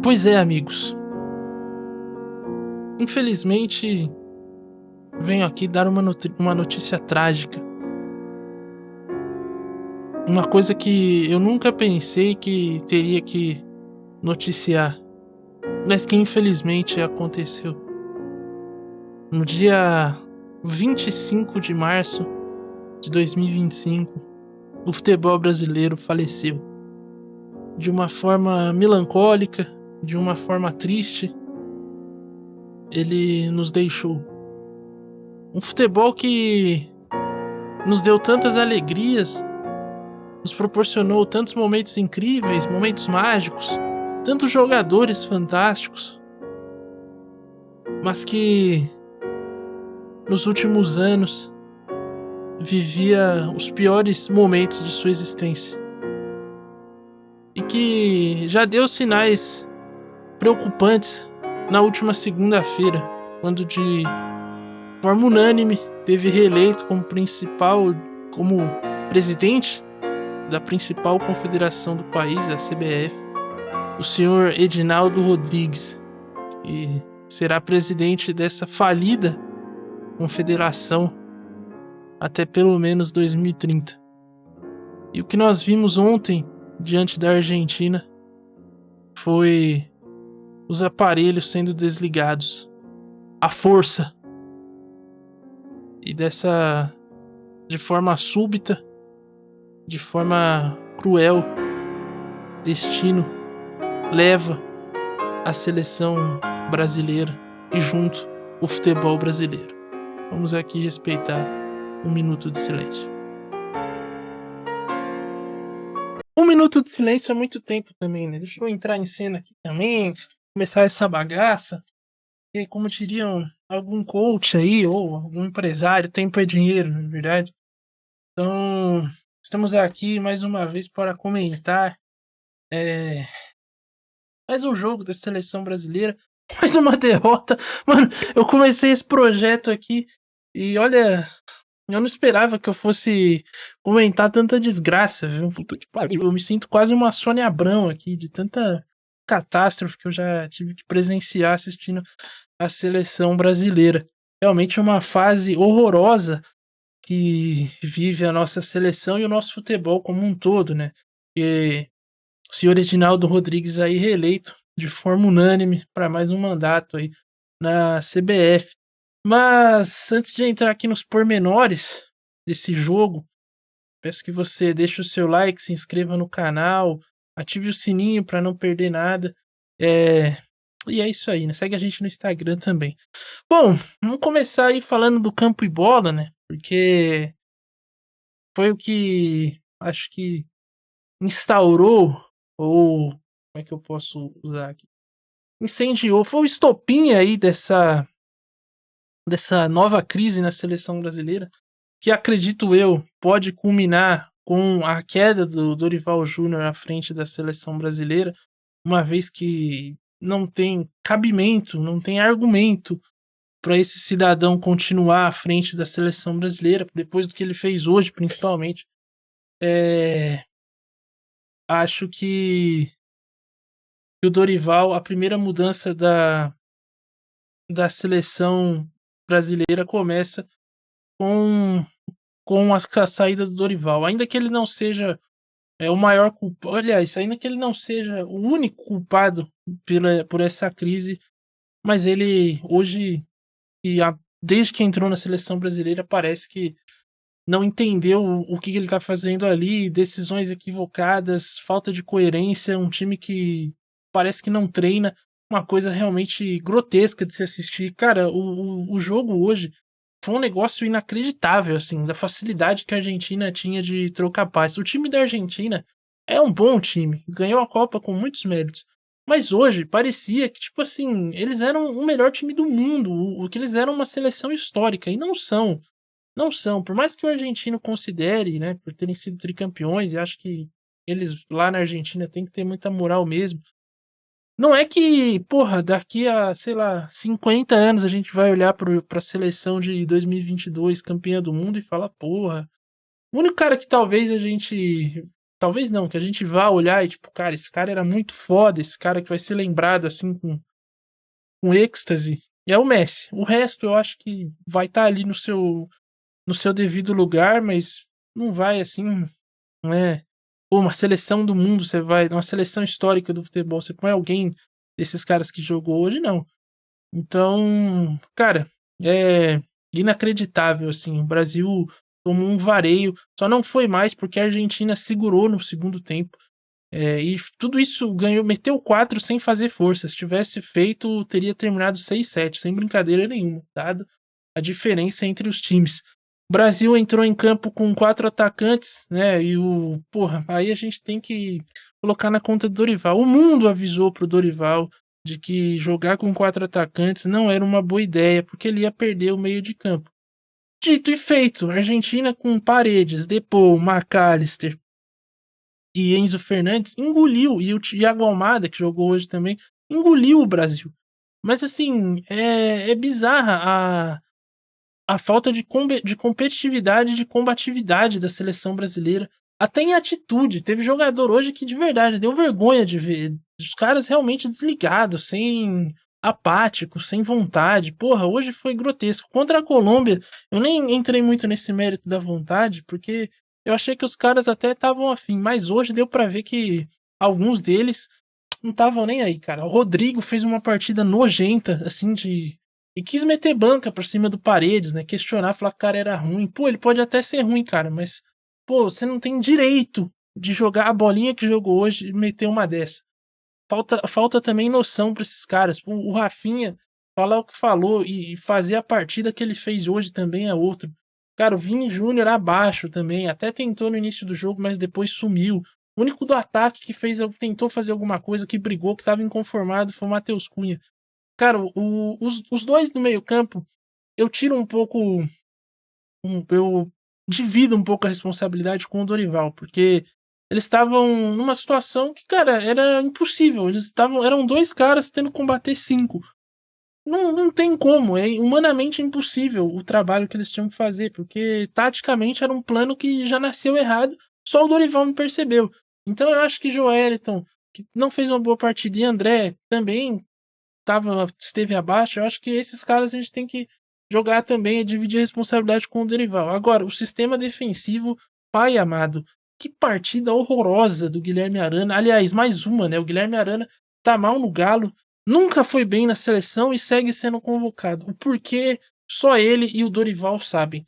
Pois é, amigos. Infelizmente, venho aqui dar uma notícia trágica. Uma coisa que eu nunca pensei que teria que noticiar, mas que infelizmente aconteceu. No dia 25 de março de 2025, o futebol brasileiro faleceu. De uma forma melancólica, de uma forma triste, ele nos deixou. Um futebol que nos deu tantas alegrias, nos proporcionou tantos momentos incríveis, momentos mágicos, tantos jogadores fantásticos, mas que nos últimos anos vivia os piores momentos de sua existência e que já deu sinais preocupantes na última segunda-feira, quando de forma unânime teve reeleito como presidente da principal confederação do país, a CBF, o senhor Edinaldo Rodrigues, que será presidente dessa falida confederação até pelo menos 2030. E o que nós vimos ontem diante da Argentina foi os aparelhos sendo desligados, à força, e de forma súbita, de forma cruel, destino leva a seleção brasileira e junto o futebol brasileiro. Vamos aqui respeitar um minuto de silêncio. Um minuto de silêncio é muito tempo também, né? Deixa eu entrar em cena aqui também, começar essa bagaça. E como diriam algum coach aí, ou algum empresário, tempo é dinheiro, na verdade. Então, estamos aqui mais uma vez para comentar mais um jogo da seleção brasileira, mais uma derrota. Mano, eu comecei esse projeto aqui e olha, eu não esperava que eu fosse comentar tanta desgraça, viu? Puta que pariu. Eu me sinto quase uma Sônia Abrão aqui, de tanta catástrofe que eu já tive que presenciar assistindo a seleção brasileira. Realmente é uma fase horrorosa que vive a nossa seleção e o nosso futebol como um todo, né? Porque o senhor Edinaldo Rodrigues aí reeleito de forma unânime para mais um mandato aí na CBF. Mas antes de entrar aqui nos pormenores desse jogo, peço que você deixe o seu like, se inscreva no canal, ative o sininho para não perder nada. E é isso aí, né? Segue a gente no Instagram também. Bom, vamos começar aí falando do campo e bola, né? Porque foi o que acho que instaurou, ou como é que eu posso usar aqui? Incendiou, foi o estopim aí dessa nova crise na seleção brasileira, que acredito eu pode culminar com a queda do Dorival Júnior à frente da seleção brasileira, uma vez que não tem cabimento, não tem argumento para esse cidadão continuar à frente da seleção brasileira, depois do que ele fez hoje, principalmente. Acho que o Dorival, a primeira mudança da seleção brasileira começa com a saída do Dorival. Ainda que ele não seja o maior culpado, aliás, ainda que ele não seja o único culpado por essa crise, mas ele hoje, desde que entrou na seleção brasileira, parece que não entendeu o que ele está fazendo ali, decisões equivocadas, falta de coerência, um time que parece que não treina, uma coisa realmente grotesca de se assistir. Cara, o jogo hoje foi um negócio inacreditável, assim, da facilidade que a Argentina tinha de trocar passes. O time da Argentina é um bom time, ganhou a Copa com muitos méritos. Mas hoje parecia que, tipo assim, eles eram o melhor time do mundo, o que eles eram uma seleção histórica, e não são. Não são, por mais que o argentino considere, né, por terem sido tricampeões, e acho que eles lá na Argentina têm que ter muita moral mesmo. Não é que, porra, daqui a, sei lá, 50 anos a gente vai olhar pra seleção de 2022, campeã do mundo, e falar, porra. O único cara que talvez a gente talvez não, que a gente vá olhar e tipo, cara, esse cara era muito foda, esse cara que vai ser lembrado assim com êxtase, é o Messi. O resto eu acho que vai estar ali no seu devido lugar, mas não vai assim, não é? Pô, uma seleção do mundo, você vai, uma seleção histórica do futebol, você põe alguém desses caras que jogou hoje, não. Então, cara, é inacreditável, assim. O Brasil tomou um vareio, só não foi mais porque a Argentina segurou no segundo tempo. E tudo isso ganhou, meteu 4 sem fazer força. Se tivesse feito, teria terminado 6-7, sem brincadeira nenhuma, dado a diferença entre os times. O Brasil entrou em campo com 4 atacantes, né? Porra, aí a gente tem que colocar na conta do Dorival. O mundo avisou pro Dorival de que jogar com 4 atacantes não era uma boa ideia, porque ele ia perder o meio de campo. Dito e feito, Argentina com Paredes, Depou, McAllister e Enzo Fernandes engoliu, e o Thiago Almada, que jogou hoje também, engoliu o Brasil. Mas assim, é bizarra a falta de competitividade, de combatividade da seleção brasileira. Até em atitude. Teve jogador hoje que de verdade deu vergonha de ver. Os caras realmente desligados, sem apáticos, sem vontade. Porra, hoje foi grotesco. Contra a Colômbia, eu nem entrei muito nesse mérito da vontade, porque eu achei que os caras até estavam afim. Mas hoje deu pra ver que alguns deles não estavam nem aí, cara. O Rodrigo fez uma partida nojenta, assim, e quis meter banca por cima do Paredes, né? Questionar, falar que o cara era ruim. Pô, ele pode até ser ruim, cara, mas, pô, você não tem direito de jogar a bolinha que jogou hoje e meter uma dessa. Falta também noção pra esses caras. Pô, o Rafinha falar o que falou e fazer a partida que ele fez hoje também é outro. Cara, o Vini Júnior abaixo também. Até tentou no início do jogo, mas depois sumiu. O único do ataque que tentou fazer alguma coisa, que brigou, que estava inconformado, foi o Matheus Cunha. Cara, os dois no meio-campo, eu tiro um pouco. Eu divido um pouco a responsabilidade com o Dorival, porque eles estavam numa situação que, cara, era impossível. Eram dois caras tendo que combater cinco. Não tem como, é humanamente impossível o trabalho que eles tinham que fazer, porque taticamente era um plano que já nasceu errado, só o Dorival não percebeu. Então eu acho que Joeliton, que não fez uma boa partida, e André também esteve abaixo, eu acho que esses caras a gente tem que jogar também e dividir a responsabilidade com o Dorival. Agora, o sistema defensivo, pai amado, que partida horrorosa do Guilherme Arana. Aliás, mais uma, né? O Guilherme Arana tá mal no Galo, nunca foi bem na seleção e segue sendo convocado. O porquê só ele e o Dorival sabem.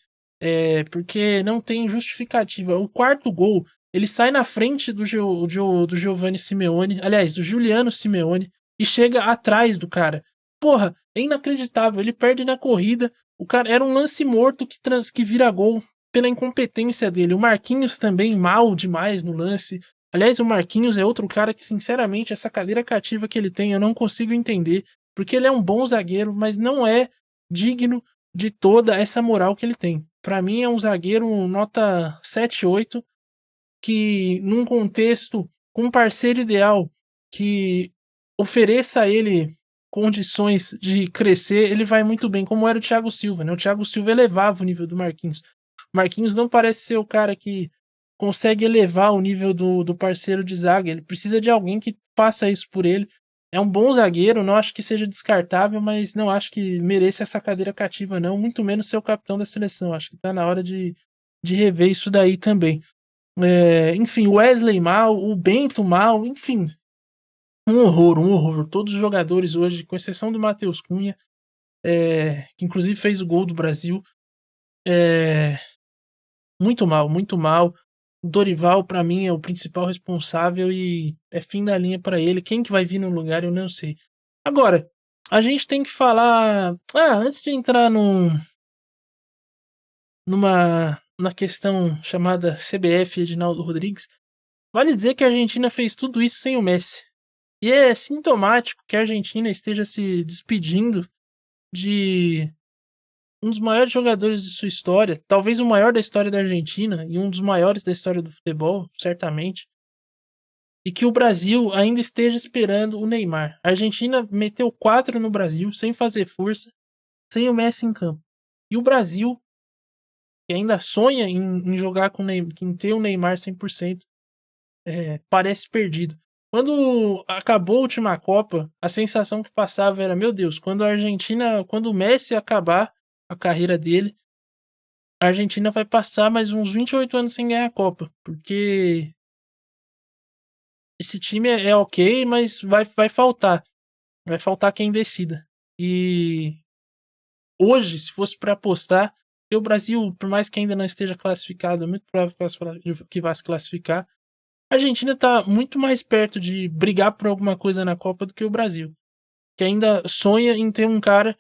Porque não tem justificativa. O quarto gol, ele sai na frente do Giovanni Simeone, aliás, do Juliano Simeone, e chega atrás do cara. Porra, é inacreditável. Ele perde na corrida. O cara era um lance morto que vira gol pela incompetência dele. O Marquinhos também mal demais no lance. Aliás, o Marquinhos é outro cara que, sinceramente, essa cadeira cativa que ele tem, eu não consigo entender. Porque ele é um bom zagueiro, mas não é digno de toda essa moral que ele tem. Para mim, é um zagueiro nota 7, 8, que num contexto com um parceiro ideal que ofereça a ele condições de crescer, ele vai muito bem, como era o Thiago Silva, né? O Thiago Silva elevava o nível do Marquinhos. O Marquinhos não parece ser o cara que consegue elevar o nível do parceiro de zaga. Ele precisa de alguém que faça isso por ele. É um bom zagueiro, não acho que seja descartável, mas não acho que mereça essa cadeira cativa, não. Muito menos ser o capitão da seleção. Acho que está na hora de rever isso daí também. Enfim, o Wesley mal, o Bento mal, enfim, um horror, um horror. Todos os jogadores hoje, com exceção do Matheus Cunha, que inclusive fez o gol do Brasil, é, muito mal, muito mal. O Dorival, para mim, é o principal responsável e é fim da linha para ele. Quem que vai vir no lugar, eu não sei. Agora, a gente tem que falar. Antes de entrar na questão chamada CBF Edinaldo Rodrigues, vale dizer que a Argentina fez tudo isso sem o Messi. E é sintomático que a Argentina esteja se despedindo de um dos maiores jogadores de sua história, talvez o maior da história da Argentina e um dos maiores da história do futebol, certamente, e que o Brasil ainda esteja esperando o Neymar. A Argentina meteu 4 no Brasil sem fazer força, sem o Messi em campo. E o Brasil, que ainda sonha em jogar em ter o Neymar 100%, parece perdido. Quando acabou a última Copa, a sensação que passava era, meu Deus, quando o Messi acabar a carreira dele, a Argentina vai passar mais uns 28 anos sem ganhar a Copa, porque esse time é ok, mas vai faltar quem decida. E hoje, se fosse para apostar, o Brasil, por mais que ainda não esteja classificado, é muito provável que vá se classificar. A Argentina está muito mais perto de brigar por alguma coisa na Copa do que o Brasil, que ainda sonha em ter um cara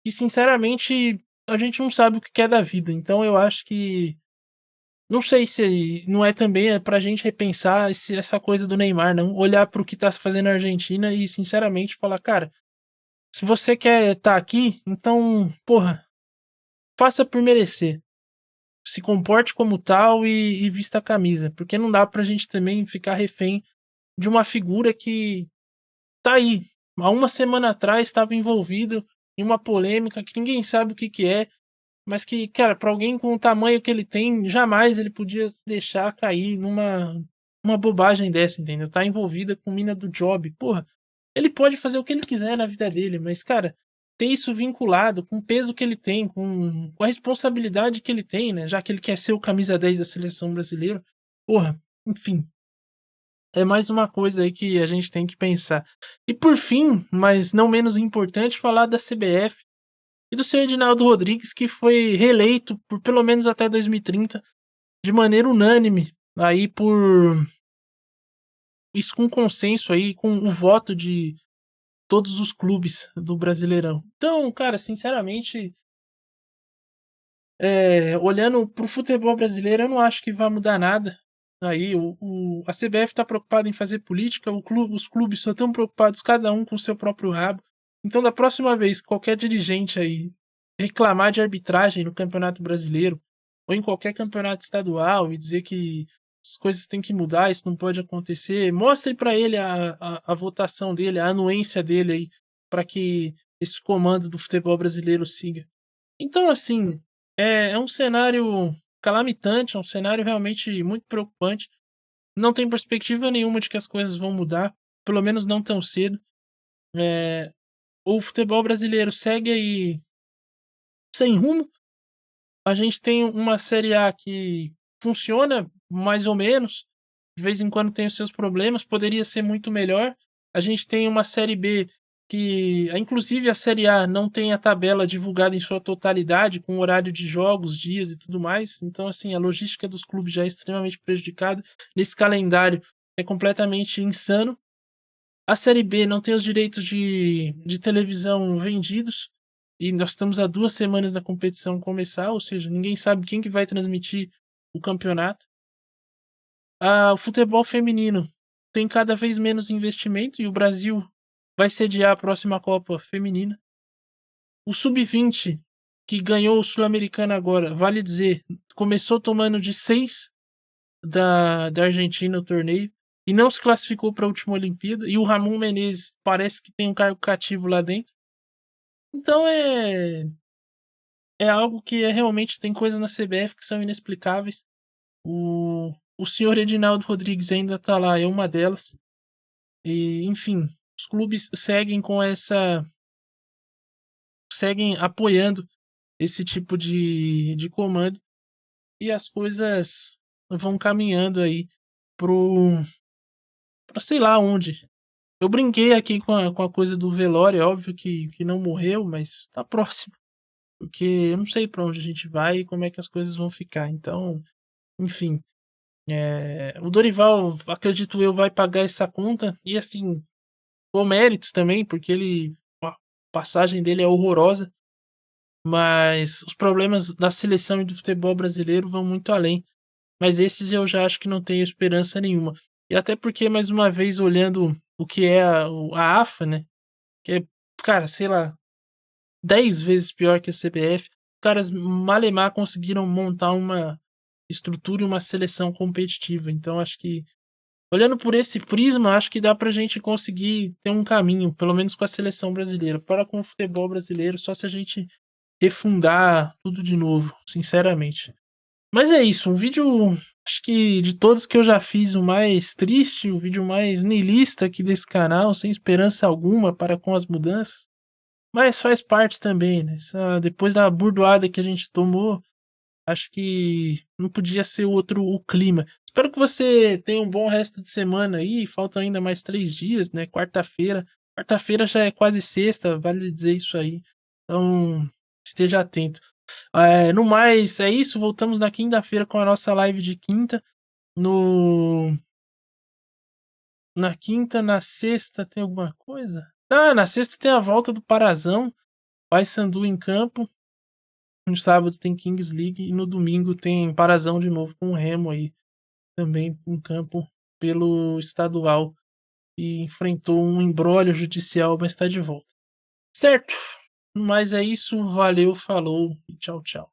que, sinceramente, a gente não sabe o que quer da vida. Então eu acho que não sei se não é também pra gente repensar essa coisa do Neymar, não olhar para o que tá se fazendo na Argentina e sinceramente falar, cara, se você quer estar aqui, então, porra, faça por merecer. Se comporte como tal e vista a camisa, porque não dá pra gente também ficar refém de uma figura que tá aí. Há uma semana atrás estava envolvido em uma polêmica que ninguém sabe o que que é, mas que, cara, para alguém com o tamanho que ele tem, jamais ele podia se deixar cair numa bobagem dessa, entendeu? Tá envolvida com mina do job. Porra, ele pode fazer o que ele quiser na vida dele, mas, cara, ter isso vinculado com o peso que ele tem, com a responsabilidade que ele tem, né? Já que ele quer ser o camisa 10 da seleção brasileira. Porra, enfim, é mais uma coisa aí que a gente tem que pensar. E por fim, mas não menos importante, falar da CBF e do senhor Edinaldo Rodrigues, que foi reeleito por pelo menos até 2030, de maneira unânime, aí por isso com consenso aí, com o voto de todos os clubes do Brasileirão. Então, cara, sinceramente, olhando pro futebol brasileiro, eu não acho que vai mudar nada. Aí a CBF está preocupada em fazer política, os clubes só estão preocupados, cada um com o seu próprio rabo. Então, da próxima vez, qualquer dirigente aí reclamar de arbitragem no Campeonato Brasileiro ou em qualquer campeonato estadual e dizer que as coisas têm que mudar, isso não pode acontecer, mostre para ele a votação dele, a anuência dele aí, para que esse comando do futebol brasileiro siga. Então, assim, é um cenário calamitante, é um cenário realmente muito preocupante. Não tem perspectiva nenhuma de que as coisas vão mudar, pelo menos não tão cedo. O futebol brasileiro segue aí sem rumo. A gente tem uma Série A que funciona mais ou menos, de vez em quando tem os seus problemas, poderia ser muito melhor. A gente tem uma Série B que, inclusive a Série A não tem a tabela divulgada em sua totalidade, com horário de jogos, dias e tudo mais. Então, assim, a logística dos clubes já é extremamente prejudicada. Nesse calendário é completamente insano. A Série B não tem os direitos de televisão vendidos. E nós estamos há 2 semanas da competição começar, ou seja, ninguém sabe quem que vai transmitir o campeonato. O futebol feminino tem cada vez menos investimento e o Brasil vai sediar a próxima Copa Feminina. O Sub-20, que ganhou o Sul-Americano agora, vale dizer, começou tomando de 6 da Argentina o torneio e não se classificou para a última Olimpíada. E o Ramon Menezes parece que tem um cargo cativo lá dentro. Então é algo que realmente tem coisas na CBF que são inexplicáveis. O senhor Edinaldo Rodrigues ainda está lá, é uma delas. E, enfim, os clubes seguem apoiando esse tipo de comando e as coisas vão caminhando aí pra sei lá onde. Eu brinquei aqui com a coisa do velório, é óbvio que não morreu, mas tá próximo. Porque eu não sei pra onde a gente vai e como é que as coisas vão ficar. Então, enfim, o Dorival, acredito eu, vai pagar essa conta e assim, com méritos também, porque a passagem dele é horrorosa, mas os problemas da seleção e do futebol brasileiro vão muito além. Mas esses eu já acho que não tenho esperança nenhuma. E até porque, mais uma vez, olhando o que é a AFA, né? Que é, cara, sei lá, 10 vezes pior que a CBF. Os caras malemar conseguiram montar uma estrutura e uma seleção competitiva. Então acho que, olhando por esse prisma, acho que dá pra gente conseguir ter um caminho, pelo menos com a seleção brasileira. Para com o futebol brasileiro, só se a gente refundar tudo de novo, sinceramente. Mas é isso, um vídeo, acho que de todos que eu já fiz, o mais triste, o vídeo mais niilista aqui desse canal, sem esperança alguma para com as mudanças. Mas faz parte também, né? Depois da burdoada que a gente tomou, acho que não podia ser outro o clima. Espero que você tenha um bom resto de semana aí. Faltam ainda mais 3 dias, né? Quarta-feira. Quarta-feira já é quase sexta, vale dizer isso aí. Então, esteja atento. No mais, é isso. Voltamos na quinta-feira com a nossa live de quinta. No... Na quinta, na sexta, tem alguma coisa? Na sexta tem a volta do Parazão. Paysandu em campo. No sábado tem Kings League e no domingo tem Parazão de novo com o Remo aí, também em campo pelo estadual, e enfrentou um imbróglio judicial, mas está de volta. Certo? Mas é isso, valeu, falou e tchau, tchau.